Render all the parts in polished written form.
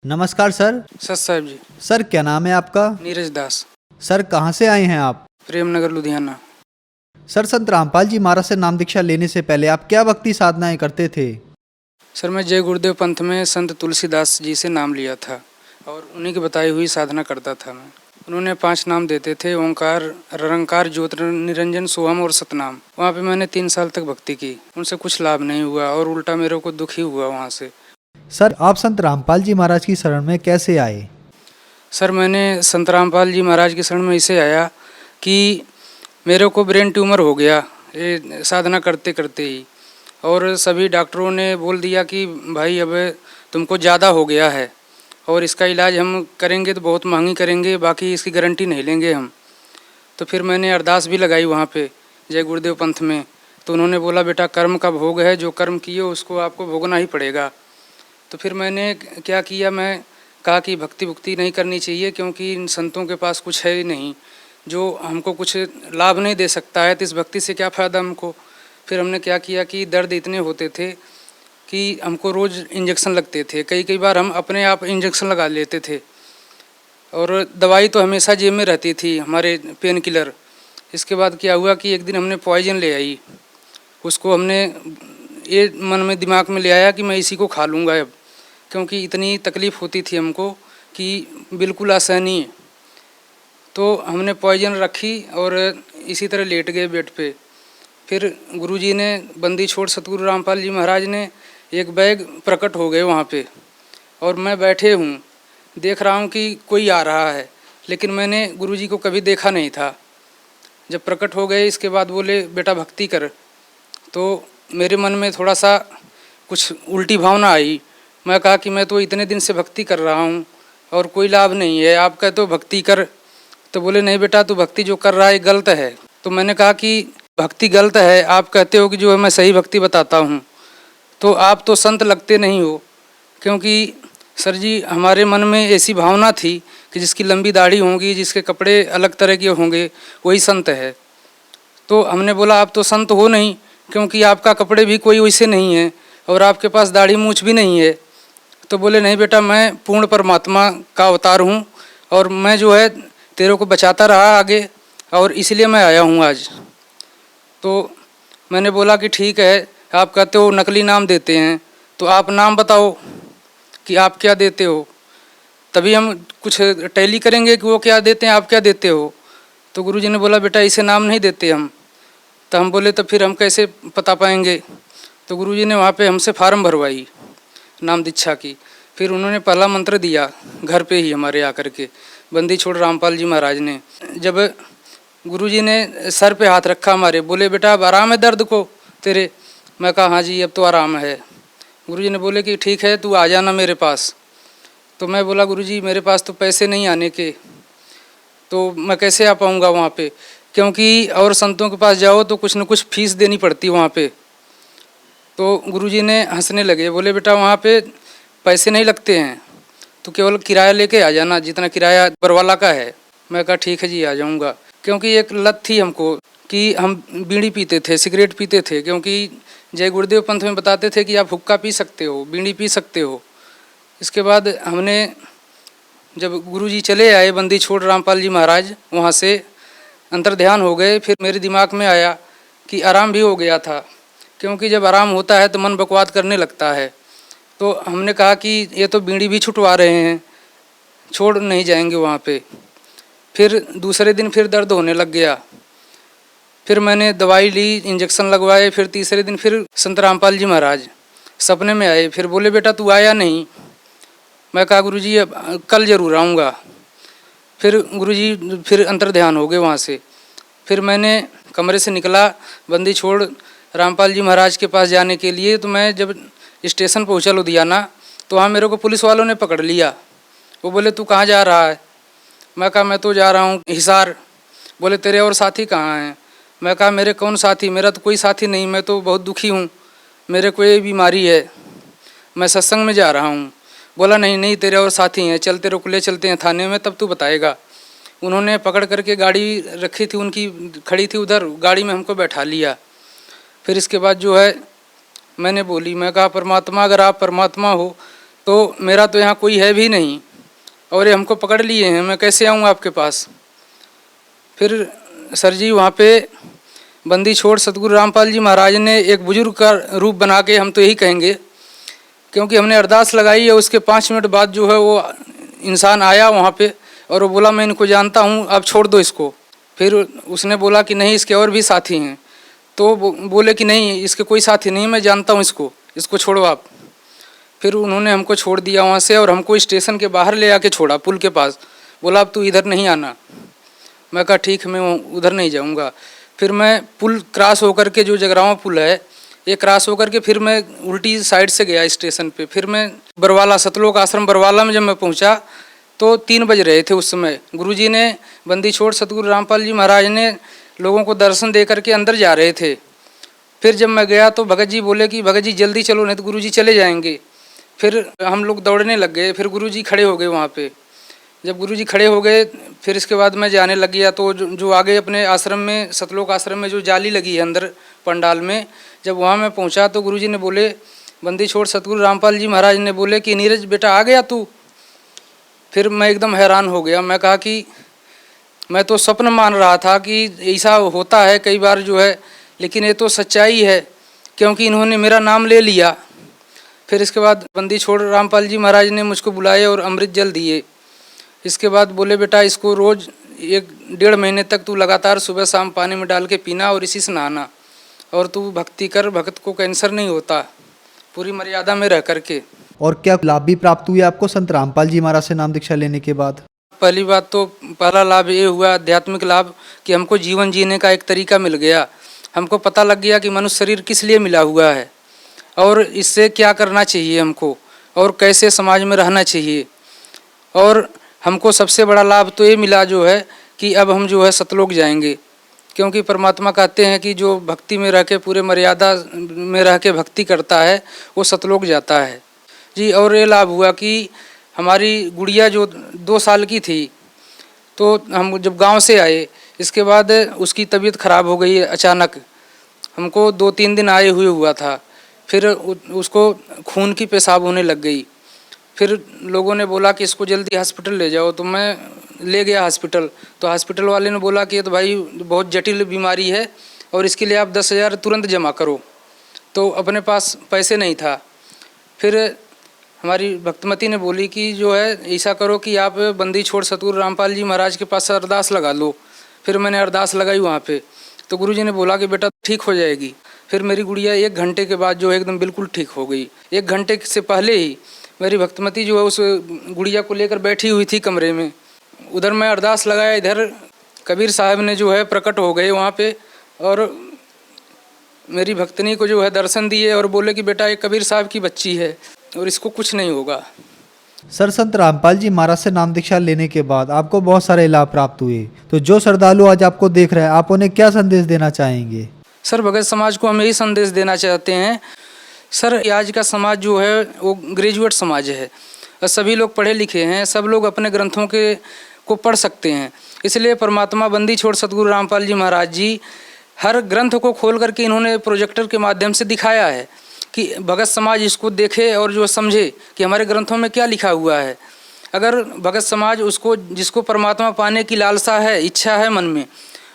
नमस्कार सर। सत साहब जी। सर क्या नाम है आपका? नीरज दास। सर कहाँ से आए हैं आप? प्रेमनगर लुधियाना। सर संत रामपाल जी महाराज से नाम दीक्षा लेने से पहले आप क्या भक्ति साधनाएं करते थे? सर मैं जय गुरुदेव पंथ में संत तुलसीदास जी से नाम लिया था और उन्हीं की बताई हुई साधना करता था मैं। उन्होंने 5 नाम देते थे, ओंकार, निरंकार, ज्योत निरंजन, सोहम और सतनाम। वहाँ पे मैंने 3 साल तक भक्ति की। उनसे कुछ लाभ नहीं हुआ और उल्टा मेरे को दुख ही हुआ वहाँ से। सर आप संत रामपाल जी महाराज की शरण में कैसे आए? सर मैंने संत रामपाल जी महाराज की शरण में इसे आया कि मेरे को ब्रेन ट्यूमर हो गया ये साधना करते करते ही, और सभी डॉक्टरों ने बोल दिया कि भाई अब तुमको ज़्यादा हो गया है और इसका इलाज हम करेंगे तो बहुत महंगी करेंगे, बाकी इसकी गारंटी नहीं लेंगे हम। तो फिर मैंने अरदास भी लगाई वहाँ पे जय गुरुदेव पंथ में। तो उन्होंने बोला बेटा कर्म का भोग है, जो कर्म किए उसको आपको भोगना ही पड़ेगा। तो फिर मैंने क्या किया, मैं कहा कि भक्ति भुक्ति नहीं करनी चाहिए क्योंकि इन संतों के पास कुछ है ही नहीं जो हमको कुछ लाभ नहीं दे सकता है, तो इस भक्ति से क्या फ़ायदा हमको। फिर हमने क्या किया कि दर्द इतने होते थे कि हमको रोज़ इंजेक्शन लगते थे, कई कई बार हम अपने आप इंजेक्शन लगा लेते थे, और दवाई तो हमेशा जेब में रहती थी हमारे, पेन किलर। इसके बाद क्या हुआ कि एक दिन हमने पॉइजन ले आई, उसको हमने ये मन में दिमाग में ले आया कि मैं इसी को खा लूँगा अब, क्योंकि इतनी तकलीफ़ होती थी हमको कि बिल्कुल असहनीय। तो हमने पॉइजन रखी और इसी तरह लेट गए बेड पे। फिर गुरुजी ने, बंदी छोड़ सतगुरु रामपाल जी महाराज ने एक बैग प्रकट हो गए वहाँ पे, और मैं बैठे हूँ, देख रहा हूँ कि कोई आ रहा है, लेकिन मैंने गुरुजी को कभी देखा नहीं था। जब प्रकट हो गए इसके बाद बोले बेटा भक्ति कर, तो मेरे मन में थोड़ा सा कुछ उल्टी भावना आई। मैं कहा कि मैं तो इतने दिन से भक्ति कर रहा हूँ और कोई लाभ नहीं है, आप कहते हो भक्ति कर। तो बोले नहीं बेटा, तू भक्ति जो कर रहा है गलत है। तो मैंने कहा कि भक्ति गलत है, आप कहते हो कि जो है मैं सही भक्ति बताता हूँ, तो आप तो संत लगते नहीं हो। क्योंकि सर जी हमारे मन में ऐसी भावना थी कि जिसकी लंबी दाढ़ी होगी, जिसके कपड़े अलग तरह के होंगे, वही संत है। तो हमने बोला आप तो संत हो नहीं, क्योंकि आपका कपड़े भी कोई वैसे नहीं है और आपके पास दाढ़ी मूछ भी नहीं है। तो बोले नहीं बेटा, मैं पूर्ण परमात्मा का अवतार हूँ और मैं जो है तेरे को बचाता रहा आगे, और इसलिए मैं आया हूँ आज। तो मैंने बोला कि ठीक है, आप कहते हो नकली नाम देते हैं, तो आप नाम बताओ कि आप क्या देते हो, तभी हम कुछ टैली करेंगे कि वो क्या देते हैं आप क्या देते हो। तो गुरुजी ने बोला बेटा इसे नाम नहीं देते हम। तो हम बोले तो फिर हम कैसे पता पाएंगे। तो गुरुजी ने वहाँ पे हमसे फार्म भरवाई नाम दीक्षा की। फिर उन्होंने पहला मंत्र दिया घर पे ही हमारे आकर के, बंदी छोड़ रामपाल जी महाराज ने। जब गुरुजी ने सर पे हाथ रखा हमारे, बोले बेटा अब आराम है दर्द को तेरे? मैं कहा हाँ जी अब तो आराम है। गुरुजी ने बोले कि ठीक है तू आ जाना मेरे पास। तो मैं बोला गुरुजी मेरे पास तो पैसे नहीं आने के, तो मैं कैसे आ पाऊँगा वहाँ पे, क्योंकि और संतों के पास जाओ तो कुछ न कुछ फीस देनी पड़ती वहाँ पे। तो गुरुजी ने हंसने लगे, बोले बेटा वहाँ पे पैसे नहीं लगते हैं, तो केवल किराया लेके आ जाना जितना किराया बरवाला का है। मैं कहा ठीक है जी आ जाऊँगा। क्योंकि एक लत थी हमको कि हम बीड़ी पीते थे, सिगरेट पीते थे, क्योंकि जय गुरुदेव पंथ में बताते थे कि आप हुक्का पी सकते हो, बीड़ी पी सकते हो। इसके बाद हमने, जब गुरुजी चले आए बंदी छोड़ रामपाल जी महाराज, वहाँ से अंतर ध्यान हो गए। फिर मेरे दिमाग में आया कि आराम भी हो गया था, क्योंकि जब आराम होता है तो मन बकवाद करने लगता है। तो हमने कहा कि ये तो बीड़ी भी छुटवा रहे हैं, छोड़ नहीं जाएंगे वहाँ पे। फिर दूसरे दिन फिर दर्द होने लग गया, फिर मैंने दवाई ली, इंजेक्शन लगवाए। फिर तीसरे दिन फिर संत रामपाल जी महाराज सपने में आए, फिर बोले बेटा तू आया नहीं। मैं कहा गुरुजी अब कल ज़रूर आऊँगा। फिर गुरुजी फिर अंतर ध्यान हो गए वहाँ से। फिर मैंने कमरे से निकला बंदी छोड़ रामपाल जी महाराज के पास जाने के लिए। तो मैं जब स्टेशन पहुँचा लुधियाना, तो वहाँ मेरे को पुलिस वालों ने पकड़ लिया। वो बोले तू कहाँ जा रहा है? मैं कहा मैं तो जा रहा हूँ हिसार। बोले तेरे और साथी कहाँ हैं? मैं कहा मेरे कौन साथी, मेरा तो कोई साथी नहीं, मैं तो बहुत दुखी हूँ, मेरे को ये बीमारी है, मैं सत्संग में जा रहा हूँ। बोला नहीं नहीं तेरे और साथी हैं, चल तेरे को ले चलते हैं थाने में, तब तू बताएगा। उन्होंने पकड़ करके गाड़ी रखी थी उनकी, खड़ी थी उधर, गाड़ी में हमको बैठा लिया। फिर इसके बाद जो है मैंने बोली, मैं कहा परमात्मा अगर आप परमात्मा हो तो मेरा तो यहाँ कोई है भी नहीं और ये हमको पकड़ लिए हैं, मैं कैसे आऊँ आपके पास। फिर सर जी वहाँ पे बंदी छोड़ सतगुरु रामपाल जी महाराज ने एक बुजुर्ग का रूप बना के, हम तो यही कहेंगे, क्योंकि हमने अरदास लगाई है, उसके 5 मिनट बाद जो है वो इंसान आया वहाँ पे और वो बोला मैं इनको जानता हूँ, आप छोड़ दो इसको। फिर उसने बोला कि नहीं इसके और भी साथी हैं, तो बोले कि नहीं इसके कोई साथी नहीं, मैं जानता हूँ इसको छोड़ो आप। फिर उन्होंने हमको छोड़ दिया वहाँ से और हमको स्टेशन के बाहर ले आके छोड़ा पुल के पास, बोला अब तू इधर नहीं आना। मैं कहा ठीक है, मैं उधर नहीं जाऊँगा। फिर मैं पुल क्रॉस होकर के, जो जगरावां पुल है ये क्रॉस होकर के, फिर मैं उल्टी साइड से गया स्टेशन पे। फिर मैं बरवाला, सतलोक आश्रम बरवाला में जब मैं पहुंचा तो 3 बज रहे थे उस समय। गुरुजी ने, बंदी छोड़ सतगुरु रामपाल जी महाराज ने लोगों को दर्शन दे करके अंदर जा रहे थे। फिर जब मैं गया तो भगत जी बोले कि भगत जी जल्दी चलो नहीं तो गुरुजी चले जाएंगे। फिर हम लोग दौड़ने लग गए, फिर गुरुजी खड़े हो गए वहाँ पे। जब गुरुजी खड़े हो गए फिर इसके बाद मैं जाने लग गया। तो जो आगे अपने आश्रम में, सतलोक आश्रम में जो जाली लगी है अंदर पंडाल में, जब वहाँ मैं पहुँचा तो गुरुजी ने बोले, बंदी छोड़ सतगुरु रामपाल जी महाराज ने बोले कि नीरज बेटा आ गया तू। फिर मैं एकदम हैरान हो गया। मैं कहा कि मैं तो स्वप्न मान रहा था कि ऐसा होता है कई बार जो है, लेकिन ये तो सच्चाई है क्योंकि इन्होंने मेरा नाम ले लिया। फिर इसके बाद बंदी छोड़ रामपाल जी महाराज ने मुझको बुलाए और अमृत जल दिए। इसके बाद बोले बेटा इसको रोज़ 1-1.5 महीने तक तू लगातार सुबह शाम पानी में डाल के पीना और इसी से नहाना, और तू भक्ति कर, भक्त को कैंसर नहीं होता, पूरी मर्यादा में रह करके। और क्या लाभ भी प्राप्त हुए आपको संत रामपाल जी महाराज से नाम दीक्षा लेने के बाद? पहली बात तो पहला लाभ ये हुआ, आध्यात्मिक लाभ, कि हमको जीवन जीने का एक तरीका मिल गया। हमको पता लग गया कि मनुष्य शरीर किस लिए मिला हुआ है और इससे क्या करना चाहिए हमको और कैसे समाज में रहना चाहिए। और हमको सबसे बड़ा लाभ तो ये मिला जो है कि अब हम जो है सतलोक जाएंगे, क्योंकि परमात्मा कहते हैं कि जो भक्ति में रह के, पूरे मर्यादा में रह के भक्ति करता है वो सतलोक जाता है जी। और ये लाभ हुआ कि हमारी गुड़िया जो 2 साल की थी, तो हम जब गांव से आए इसके बाद उसकी तबीयत ख़राब हो गई अचानक। हमको 2-3 दिन आए हुए हुआ था। फिर उसको खून की पेशाब होने लग गई। फिर लोगों ने बोला कि इसको जल्दी हॉस्पिटल ले जाओ, तो मैं ले गया हॉस्पिटल। तो हॉस्पिटल वाले ने बोला कि ये तो भाई बहुत जटिल बीमारी है और इसके लिए आप 10,000 तुरंत जमा करो। तो अपने पास पैसे नहीं था। फिर हमारी भक्तमती ने बोली कि जो है ऐसा करो कि आप बंदी छोड़ सतगुरु रामपाल जी महाराज के पास अरदास लगा लो। फिर मैंने अरदास लगाई वहाँ पे, तो गुरुजी ने बोला कि बेटा ठीक हो जाएगी। फिर मेरी गुड़िया 1 घंटे के बाद जो है एकदम बिल्कुल ठीक हो गई। 1 घंटे से पहले ही मेरी भक्तमती जो है उस गुड़िया को लेकर बैठी हुई थी कमरे में। उधर मैं अरदास लगाया, इधर कबीर साहब ने जो है प्रकट हो गए वहाँ पे और मेरी भक्तनी को जो है दर्शन दिए और बोले कि बेटा ये कबीर साहब की बच्ची है और इसको कुछ नहीं होगा। सर, संत रामपाल जी महाराज से नाम दीक्षा लेने के बाद आपको बहुत सारे लाभ प्राप्त हुए, तो जो श्रद्धालु आज आपको देख रहे हैं, आप उन्हें क्या संदेश देना चाहेंगे? सर, भगत समाज को हम यही संदेश देना चाहते हैं। सर, आज का समाज जो है वो ग्रेजुएट समाज है, सभी लोग पढ़े लिखे हैं, सब लोग अपने ग्रंथों को पढ़ सकते हैं। इसलिए परमात्मा बंदी छोड़ सतगुरु रामपाल जी महाराज जी हर ग्रंथ को खोल करके इन्होंने प्रोजेक्टर के माध्यम से दिखाया है कि भगत समाज इसको देखे और जो समझे कि हमारे ग्रंथों में क्या लिखा हुआ है। अगर भगत समाज उसको, जिसको परमात्मा पाने की लालसा है, इच्छा है मन में,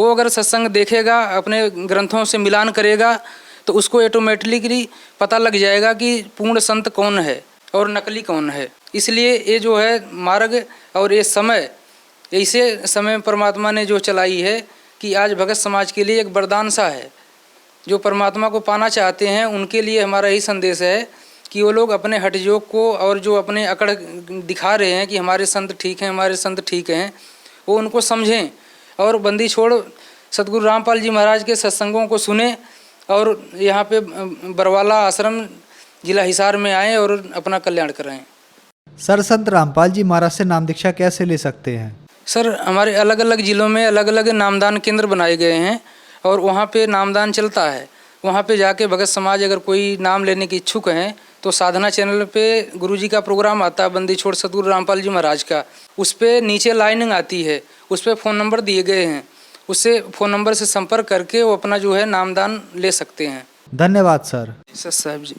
वो अगर सत्संग देखेगा, अपने ग्रंथों से मिलान करेगा, तो उसको ऑटोमेटिकली पता लग जाएगा कि पूर्ण संत कौन है और नकली कौन है। इसलिए ये जो है मार्ग और ये समय, ऐसे समय परमात्मा ने जो चलाई है कि आज भगत समाज के लिए एक वरदान सा है। जो परमात्मा को पाना चाहते हैं उनके लिए हमारा यही संदेश है कि वो लोग अपने हठयोग को और जो अपने अकड़ दिखा रहे हैं कि हमारे संत ठीक हैं, हमारे संत ठीक हैं, वो उनको समझें और बंदी छोड़ सतगुरु रामपाल जी महाराज के सत्संगों को सुने और यहाँ पे बरवाला आश्रम जिला हिसार में आएँ और अपना कल्याण कराएं। सर, संत रामपाल जी महाराज से नाम दीक्षा कैसे ले सकते हैं? सर, हमारे अलग अलग ज़िलों में अलग अलग नामदान केंद्र बनाए गए हैं और वहाँ पे नामदान चलता है। वहाँ पे जाके भगत समाज अगर कोई नाम लेने की इच्छुक हैं तो साधना चैनल पे गुरुजी का प्रोग्राम आता है बंदी छोड़ सतगुरु रामपाल जी महाराज का, उस पर नीचे लाइनिंग आती है, उस पर फ़ोन नंबर दिए गए हैं, उससे फ़ोन नंबर से संपर्क करके वो अपना जो है नामदान ले सकते हैं। धन्यवाद सर। साहब जी।